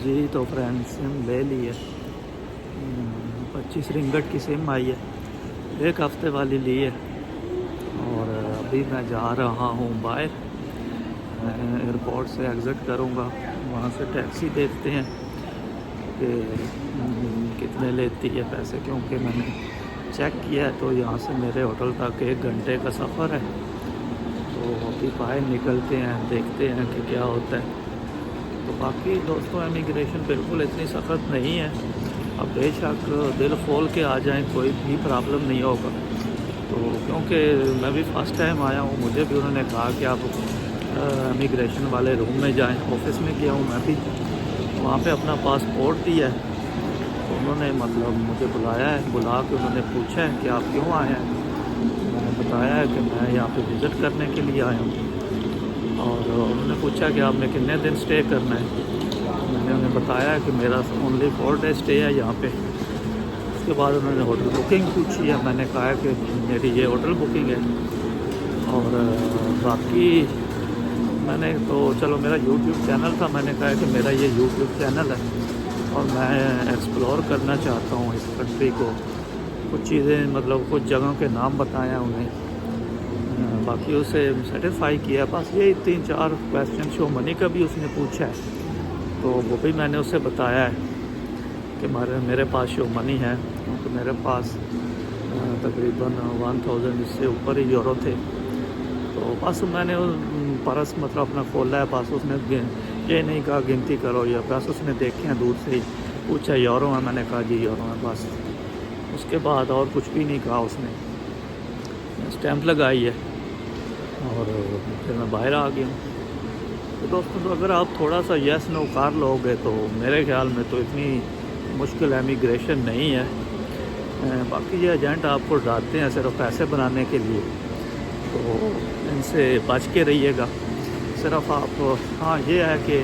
جی تو فرینڈ سم لے لی ہے 25 رنگٹ کی سم آئی ہے، 1 ہفتے والی لی ہے، اور ابھی میں جا رہا ہوں باہر، ایئرپورٹ سے ایگزٹ کروں گا، وہاں سے ٹیکسی دیکھتے ہیں کہ کتنے لیتی ہے پیسے، کیونکہ میں نے چیک کیا ہے تو یہاں سے میرے ہوٹل تک 1 گھنٹے کا سفر ہے، تو ابھی باہر نکلتے ہیں، دیکھتے ہیں کہ کیا ہوتا ہے۔ تو باقی دوستوں امیگریشن بالکل اتنی سخت نہیں ہے، اب بے شک دل کھول کے آ جائیں، کوئی بھی پرابلم نہیں ہوگا۔ تو کیونکہ میں بھی فرسٹ ٹائم آیا ہوں، مجھے بھی انہوں نے کہا کہ آپ امیگریشن والے روم میں جائیں، آفس میں گیا ہوں میں بھی، وہاں پہ اپنا پاسپورٹ دیا ہے، تو انہوں نے مجھے بلایا ہے، بلا کے انہوں نے پوچھا ہے کہ آپ کیوں آئے ہیں، میں نے بتایا ہے کہ میں یہاں پہ وزٹ کرنے کے لیے آیا ہوں، اور انہوں نے پوچھا کہ آپ نے کتنے دن اسٹے کرنا ہے، میں نے انہیں بتایا ہے کہ میرا اونلی 4 ڈے اسٹے ہے یہاں پہ۔ اس کے بعد انہوں نے ہوٹل بکنگ پوچھی ہے، میں نے کہا کہ میری یہ ہوٹل بکنگ ہے، اور باقی میں نے تو چلو میرا یوٹیوب چینل تھا، میں نے کہا کہ میرا یہ یوٹیوب چینل ہے اور میں ایکسپلور کرنا چاہتا ہوں اس کنٹری کو، کچھ چیزیں کچھ جگہوں کے نام بتایا انہیں، باقی اسے سیٹسفائی کیا، بس یہی 3-4 کویسچن شو منی کا بھی اس نے پوچھا ہے، تو وہ بھی میں نے اسے بتایا ہے کہ میرے پاس شو منی ہے، کیونکہ میرے پاس تقریباً 1000 اس سے اوپر ہی یورو تھے، تو بس میں نے پرس اپنا کھولا ہے، بس اس نے یہ نہیں کہا گنتی کرو، یا بس اس نے دیکھے ہیں دور سے ہی، پوچھا یورو ہے، میں نے کہا جی یورو ہے، بس اس کے بعد اور کچھ بھی نہیں کہا، اس نے اسٹیمپ لگائی ہے، اور پھر میں باہر آ گیا ہوں۔ تو دوستوں تو اگر آپ تھوڑا سا یس نو کر لو گے تو میرے خیال میں تو اتنی مشکل امیگریشن نہیں ہے، باقی یہ ایجنٹ آپ کو ڈالتے ہیں صرف پیسے بنانے کے لیے، تو ان سے بچ کے رہیے گا، صرف آپ ہاں یہ ہے کہ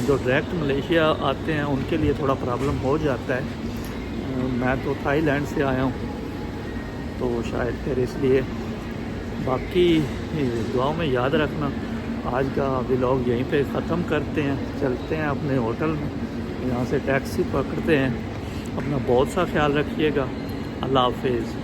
جو ڈائریکٹ ملیشیا آتے ہیں ان کے لیے تھوڑا پرابلم ہو جاتا ہے، میں تو تھائی لینڈ سے آیا ہوں تو شاید پھر اس لیے، باقی دعاؤں میں یاد رکھنا۔ آج کا ولاگ یہیں پہ ختم کرتے ہیں، چلتے ہیں اپنے ہوٹل میں، یہاں سے ٹیکسی پکڑتے ہیں، اپنا بہت سا خیال رکھیے گا، اللہ حافظ۔